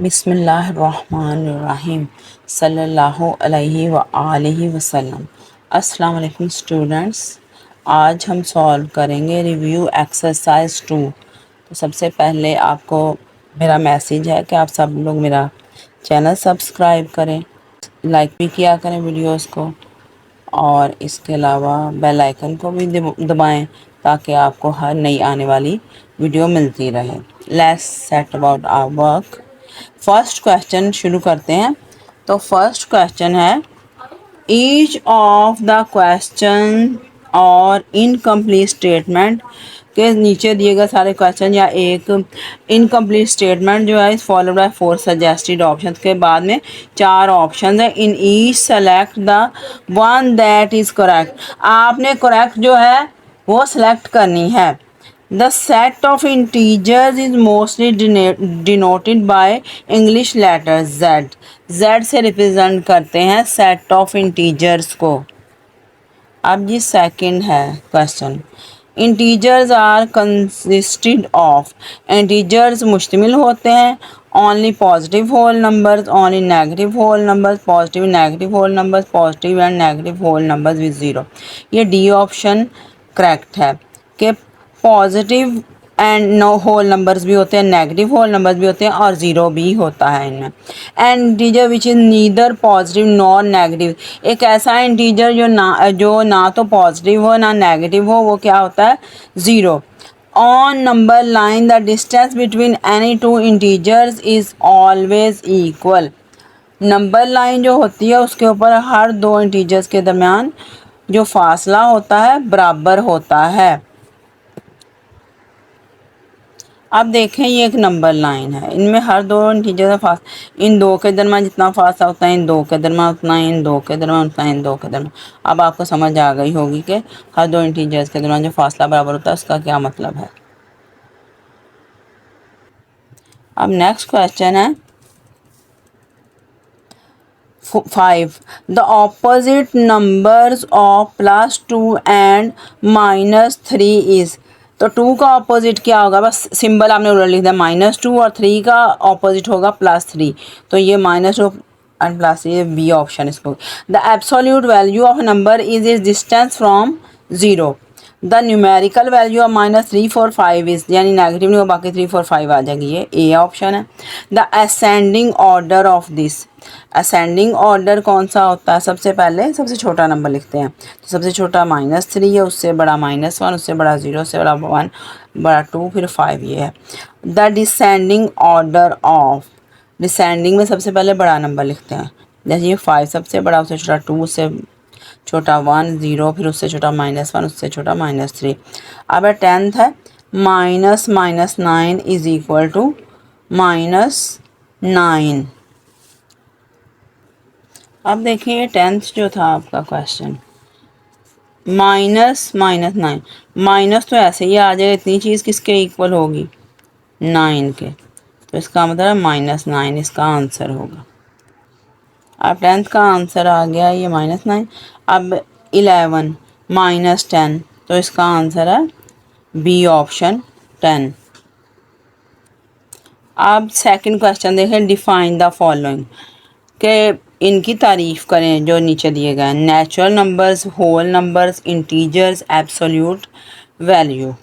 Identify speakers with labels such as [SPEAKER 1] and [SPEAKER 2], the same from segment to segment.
[SPEAKER 1] बिस्मिल्लाहिर्रहमानिर्रहीम सल्लल्लाहु अलैहि व आलिहि वसल्लम। अस्सलाम वालेकुम स्टूडेंट्स, आज हम सॉल्व करेंगे रिव्यू एक्सरसाइज 2। तो सबसे पहले आपको मेरा मैसेज है कि आप सब लोग मेरा चैनल सब्सक्राइब करें, लाइक भी किया करें वीडियोस को, और इसके अलावा बेल आइकन को भी दबाएं ताकि आपको हर नई आने वाली वीडियो मिलती रहे। Let's set about our work. First question शुरू करते हैं। तो फर्स्ट क्वेश्चन है, ईच ऑफ द क्वेश्चन और इनकम्प्लीट स्टेटमेंट के नीचे दिए गए सारे क्वेश्चन या एक इनकम्प्लीट स्टेटमेंट जो है इस फॉलोड बाय 4 सजेस्टेड ऑप्शन के बाद में 4 ऑप्शन है। In each select the one that is correct. आपने करेक्ट जो है वो सिलेक्ट करनी है। The set of integers is mostly denoted by English letter Z. Z से रिप्रेजेंट करते हैं set of integers को। अब ये सेकंड है question. Integers are consisted of. Integers मुश्तमिल होते हैं only positive whole numbers, only negative whole numbers, positive negative whole numbers, positive and negative whole numbers with zero. ये डी ऑप्शन करेक्ट है कि positive and no whole numbers भी होते हैं, negative whole numbers भी होते हैं और ज़ीरो भी होता है इनमें। And integer which is neither positive nor negative, एक ऐसा इंटीजर जो ना तो पॉजिटिव हो ना नेगेटिव हो, वो क्या होता है, zero. On number line the distance between any two integers is always equal. Number line जो होती है उसके ऊपर हर दो इंटीजर्स के दरमियान जो फासला होता है बराबर होता है। अब देखें ये एक नंबर लाइन है, इनमें हर दो इंटीजर का इन दो के दरमियान जितना फासला होता है इन दो के दरमियान उतना, इन दो के दरमियान उतना, इन दो के दरमियान। अब आपको समझ आ गई होगी कि हर दो इंटीजर्स के दरमियान जो फासला बराबर होता है उसका क्या मतलब है। अब नेक्स्ट क्वेश्चन है 5 the opposite numbers of +2 and -3 is. तो 2 का ऑपोजिट क्या होगा, बस सिंबल आपने उधर लिख दिया -2 और 3 का ऑपोजिट होगा +3। तो ये -2 एंड +3, ये बी ऑप्शन इसको। The absolute value of number is is distance from 0। The numerical value of -3 4 5 is, यानी नेगेटिव नहीं हो, बाकी 3 4 5 आ जाएगी, ये ए ऑप्शन है। The ascending order of this, ascending order कौन सा होता है, सबसे पहले सबसे छोटा नंबर लिखते हैं। तो सबसे छोटा -3 है, उससे बड़ा -1, उससे बड़ा 0, उससे बड़ा 1, बड़ा 2, फिर 5 ये है। The descending order of, descending में सबसे पहले बड़ा नंबर लिखते हैं, जैसे ये 5 सबसे बड़ा, उससे छोटा 2, उससे छोटा 1 0, फिर उससे छोटा -1, उससे छोटा -3। अब 10th है -9 इज इक्वल टू -9। अब देखिए ये 10th जो था आपका क्वेश्चन, -9, माइनस तो ऐसे ही आ जाएगा, इतनी चीज़ किसके इक्वल होगी, 9 के, तो इसका मतलब -9 इसका आंसर होगा। अब 10th का आंसर आ गया ये -9। अब 11 -10, तो इसका आंसर है बी ऑप्शन 10। अब सेकंड क्वेश्चन देखें, डिफाइन द फॉलोइंग, के इनकी तारीफ करें जो नीचे दिए गए, natural numbers, whole numbers, integers, absolute value.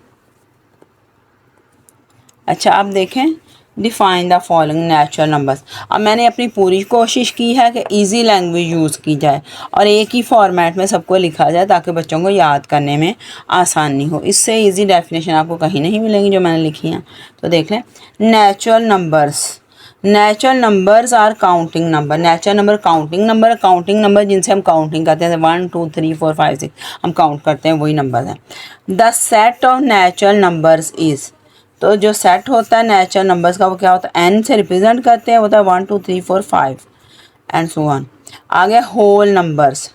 [SPEAKER 1] अच्छा अब देखें, define the following natural numbers. अब मैंने अपनी पूरी कोशिश की है कि इजी लैंग्वेज यूज़ की जाए और एक ही फॉर्मेट में सबको लिखा जाए ताकि बच्चों को याद करने में आसानी हो। इससे इजी डेफिनेशन आपको कहीं नहीं मिलेंगी जो मैंने लिखी हैं। तो देख लें, natural numbers, natural numbers are counting number. Natural number counting number, counting number जिनसे हम काउंटिंग करते हैं 1 2 3 4 5 6 हम काउंट करते हैं, वही नंबर हैं। The set of natural numbers is, तो जो सेट होता है नेचुरल नंबर्स का वो क्या होता है, एन से रिप्रेजेंट करते हैं, होता है 1 2 3 4 5 एंड सो ऑन। आगे whole numbers,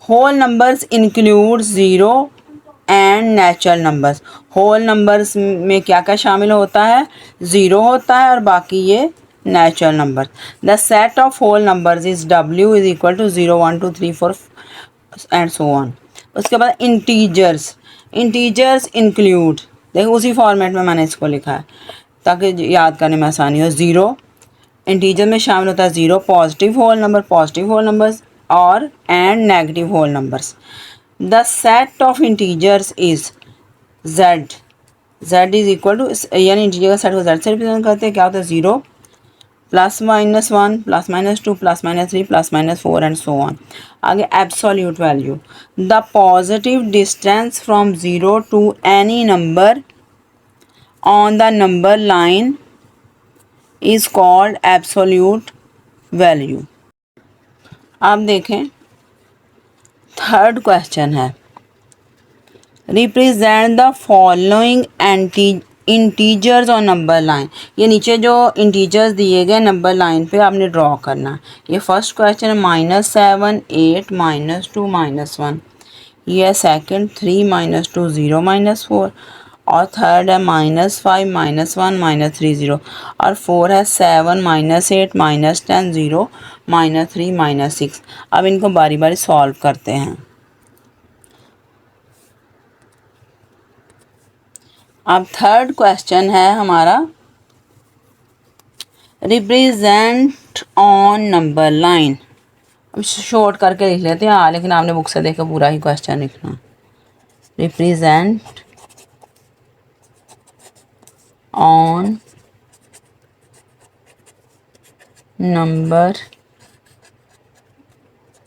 [SPEAKER 1] whole numbers include 0 and natural numbers. Whole numbers में क्या क्या शामिल होता है, 0 होता है और बाकी ये natural number. The set of whole numbers is W is equal to 0 1 2 3 4 and so on. उसके बाद इंटीजर्स, इंटीजर्स इंक्लूड, देखो उसी फॉर्मेट में मैंने इसको लिखा है ताकि याद करने में आसानी हो, 0 इंटीजर में शामिल होता है ज़ीरो, पॉजिटिव होल नंबर्स और and negative whole numbers. The set of integers is Z, Z is equal to, यानी इंटीजर का सेट को जेड से रिप्रेजेंट करते हैं। क्या होता है? Zero plus minus one plus minus two plus minus three plus minus four and so on. आगे absolute value, the positive distance from zero to any number on the number line is called absolute value. अब देखें third question है, represent the following integers और number line. ये नीचे जो integers दिए गए नंबर लाइन पे आपने ड्रॉ करना है। ये फर्स्ट क्वेश्चन है -7 8 -2 -1, ये है सेकंड 3 -2 0 -4, और थर्ड है -5 -1 -3 0, और फोर है 7 -8 -10 0 -3 -6। अब इनको बारी बारी सॉल्व करते हैं। अब थर्ड क्वेश्चन है हमारा, रिप्रेजेंट ऑन नंबर लाइन। अब शॉर्ट करके लिख लेते हैं, लेकिन आपने बुक से देखकर पूरा ही क्वेश्चन लिखना। Represent on number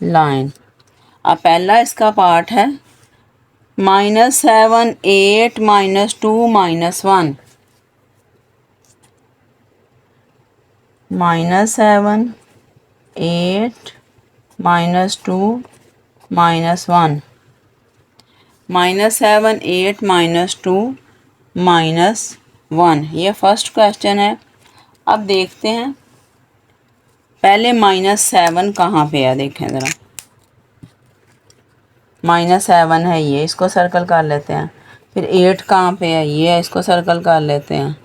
[SPEAKER 1] line. अब पहला इसका पार्ट है -7 8 -2 -1, -7 8 -2 -1, -7 8 -2 -1, ये फर्स्ट क्वेश्चन है। अब देखते हैं पहले -7 कहाँ पे है, देखें ज़रा। -7 है ये, इसको सर्कल कर लेते हैं। फिर 8 कहाँ पे है, ये है, इसको सर्कल कर लेते हैं।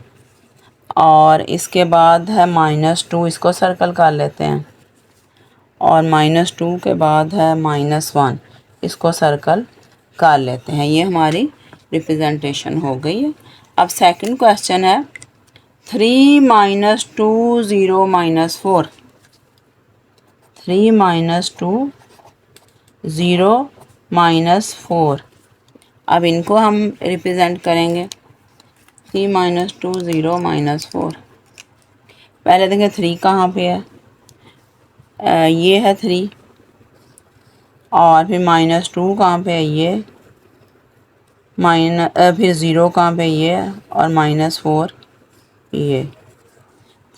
[SPEAKER 1] और इसके बाद है -2, इसको सर्कल कर लेते हैं। और -2 के बाद है -1, इसको सर्कल कर लेते हैं। ये हमारी रिप्रेजेंटेशन हो गई है। अब सेकंड क्वेश्चन है 3 -2 0 -4, 3 -2 0 -4। अब इनको हम रिप्रेजेंट करेंगे 3 -2 0 -4। पहले देखें 3 कहाँ पे है, ये है 3, और फिर -2 कहाँ पे है, ये फिर 0 कहाँ पे, ये है, और -4 ये,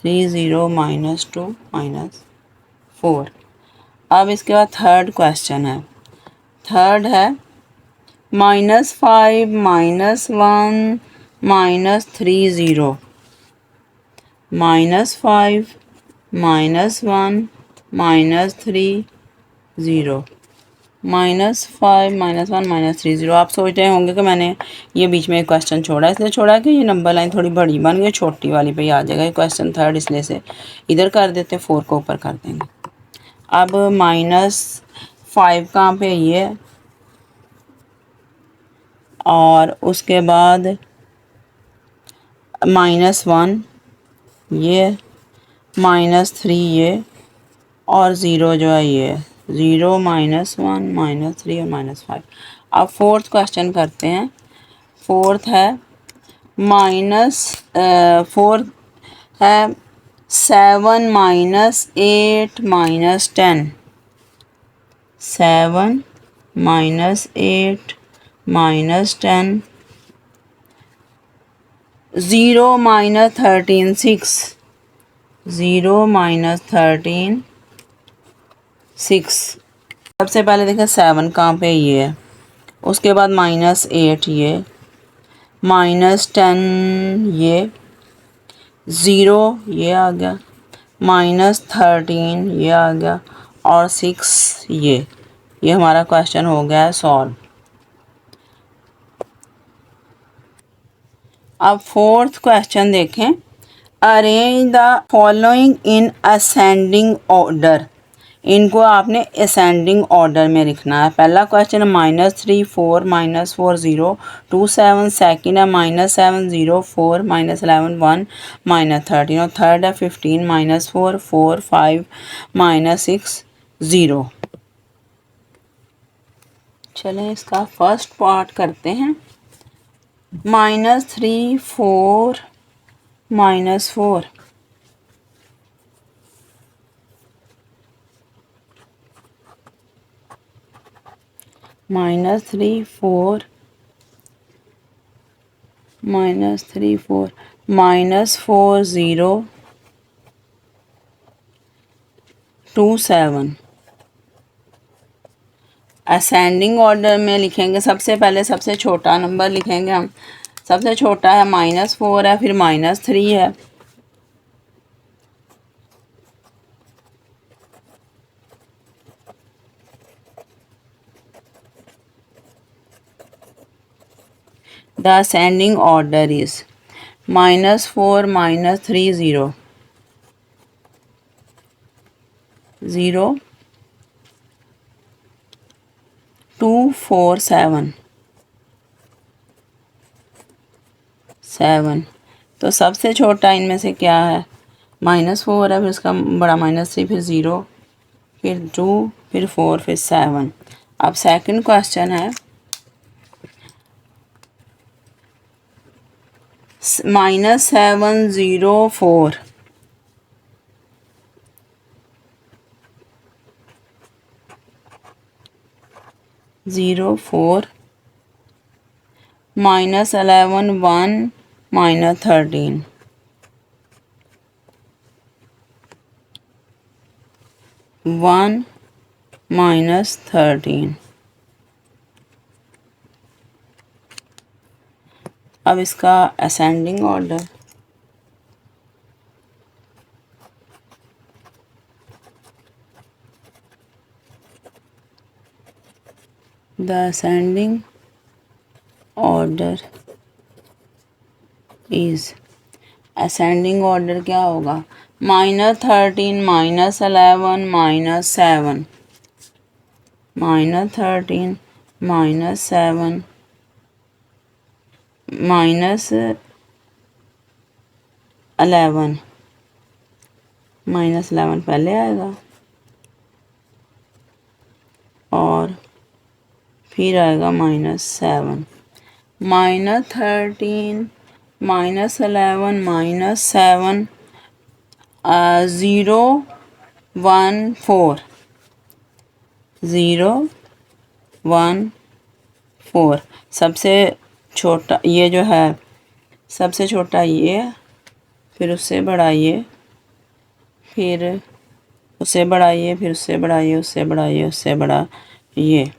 [SPEAKER 1] 3 0 -2 -4। अब इसके बाद थर्ड क्वेश्चन है, थर्ड है -5 -1 -3 0, -5 -1 -3 0, -5 -1 -3 0। आप सोच रहे होंगे कि मैंने ये बीच में एक क्वेश्चन छोड़ा, इसलिए छोड़ा कि ये नंबर लाइन थोड़ी बड़ी बन गई, छोटी वाली पे ही आ जाएगा ये क्वेश्चन थर्ड, इसलिए से इधर कर देते, 4 को ऊपर कर देंगे। अब -5 कहाँ पे, ये, और उसके बाद -1 ये, -3 ये, और 0 जो है ये, 0 -1 -3 और -5। अब फोर्थ क्वेश्चन करते हैं। फोर्थ है फोर्थ है 7 -8 -10, 7 -8 -10, 0 -13 6, 0 -13 6। सबसे पहले देखें 7 कहाँ पे, ये है, उसके बाद -8 ये, -10 ये, 0 ये आ गया, -13 ये आ गया, और 6 ये हमारा क्वेश्चन हो गया है सॉल्व। अब फोर्थ क्वेश्चन देखें, arrange the following in ascending order. इनको आपने असेंडिंग ऑर्डर में लिखना है। पहला क्वेश्चन है -3 4 -4 0 2 7, सेकेंड है -7 0 4 -11 1 -13 और थर्ड है 15 -4 4 5 -6 0। चलें इसका फर्स्ट पार्ट करते हैं। -3 4 -4 -3 4 -3 4 -4 0 2 7। असेंडिंग ऑर्डर में लिखेंगे, सबसे पहले सबसे छोटा नंबर लिखेंगे हम। सबसे छोटा है -4 है, फिर -3 है, द असेंडिंग ऑर्डर इज -4 -3 0 0 2 4 7 7। तो सबसे छोटा इनमें से क्या है? -4 है, फिर उसका बड़ा -3, फिर 0, फिर 2, फिर 4, फिर 7। अब सेकंड क्वेश्चन है -7 0 4 0 4 -11 1 -13 1 -13। अब इसका ascending order, the ascending order is, ascending order क्या होगा? -13 -11 -7 -13 -7 -11 -11 पहले आएगा और फिर आएगा -7 -13 -11 -7 0 1 4 0 1 4। सबसे छोटा ये जो है, सबसे छोटा ये, फिर उससे बड़ा ये, फिर उससे बड़ा ये, फिर उससे बड़ा ये, उससे बड़ा ये, उससे बड़ा ये।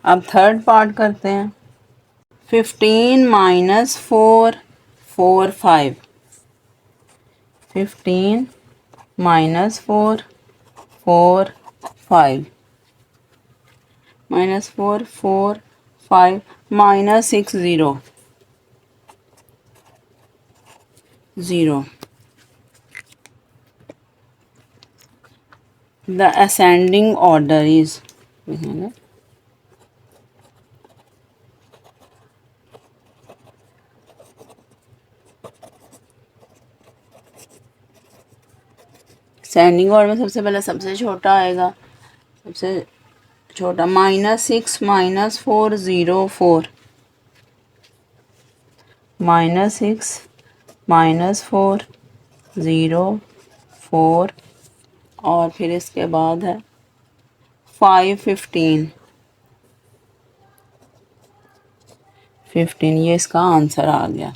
[SPEAKER 1] अब थर्ड पार्ट करते हैं। 15 -4 4 5 15 -4 4 5 -4 4 5 -6 0 0। The ascending order is, ascending order में सबसे पहले सबसे छोटा आएगा। सबसे छोटा -6 -4 0 4 -6 -4 0 4 और फिर इसके बाद है 5 15 15। ये इसका आंसर आ गया।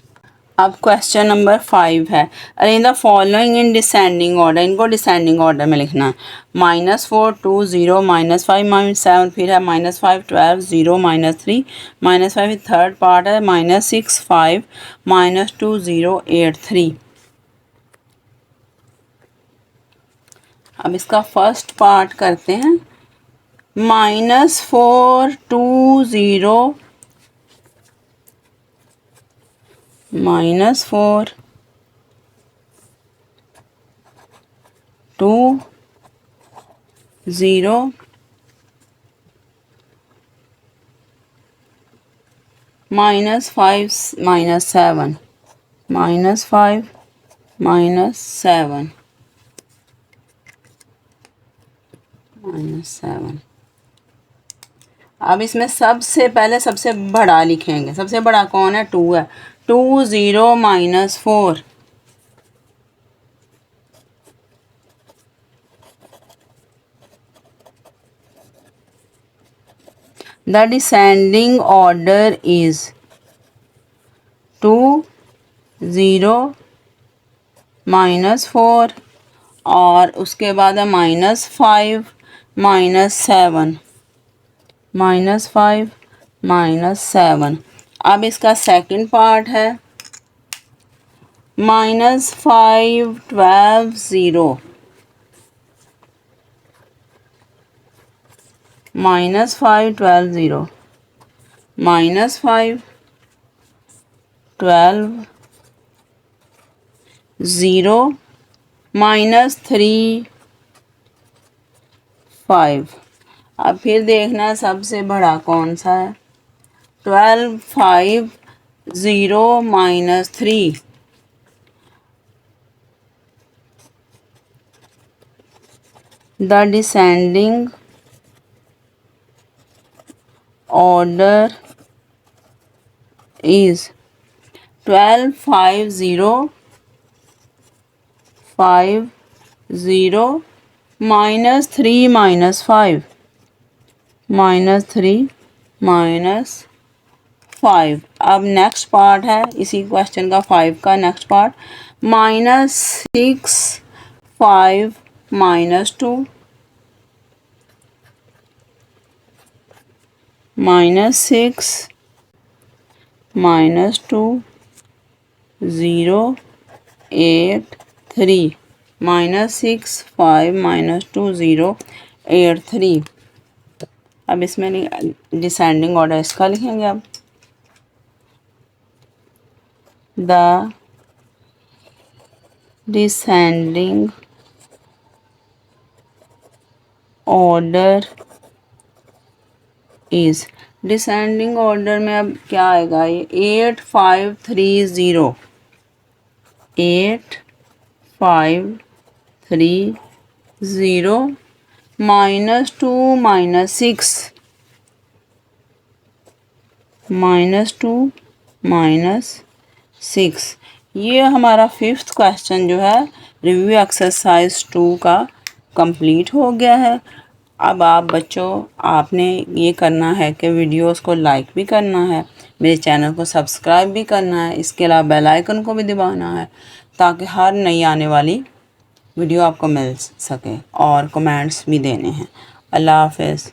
[SPEAKER 1] अब क्वेश्चन नंबर 5 है, arrange the following in descending order. इनको डिसेंडिंग ऑर्डर में लिखना है। -4 2 0 -5 -7, फिर है -5 12 0 -3 -5, थर्ड पार्ट है -6 5 -2 0 8 3। अब इसका फर्स्ट पार्ट करते हैं। -4 2 0 -4 2 0 -5 -7 -5 -7 -7। अब इसमें सबसे पहले सबसे बड़ा लिखेंगे। सबसे बड़ा कौन है? 2 है। 2 0 -4 The descending order is 2 0 -4 और उसके बाद है -5 -7 -5 -7। अब इसका सेकंड पार्ट है -5 12 0 -5 12 0 -5 12 0 -3 5। अब फिर देखना सबसे बड़ा कौन सा है? 12 5 0 -3। The descending order is 12 5 0 5 0 -3 -5 -3 -5। अब नेक्स्ट पार्ट है इसी क्वेश्चन का 5 का नेक्स्ट पार्ट -6 5 -2 -6 -2 0 8 3 -6 5 -2 0 8 3। अब इसमें डिसेंडिंग ऑर्डर इसका लिखेंगे। अब the descending order is, descending order में अब क्या आएगा? ये 8 5 3 0 8 5 3 0 -2 -6 -2 -6। ये हमारा फिफ्थ क्वेश्चन जो है रिव्यू एक्सरसाइज 2 का कंप्लीट हो गया है। अब आप बच्चों आपने ये करना है कि वीडियोस को लाइक भी करना है, मेरे चैनल को सब्सक्राइब भी करना है, इसके अलावा बेल आइकन को भी दबाना है ताकि हर नई आने वाली वीडियो आपको मिल सके और कमेंट्स भी देने हैं। अल्लाह हाफ़िज़।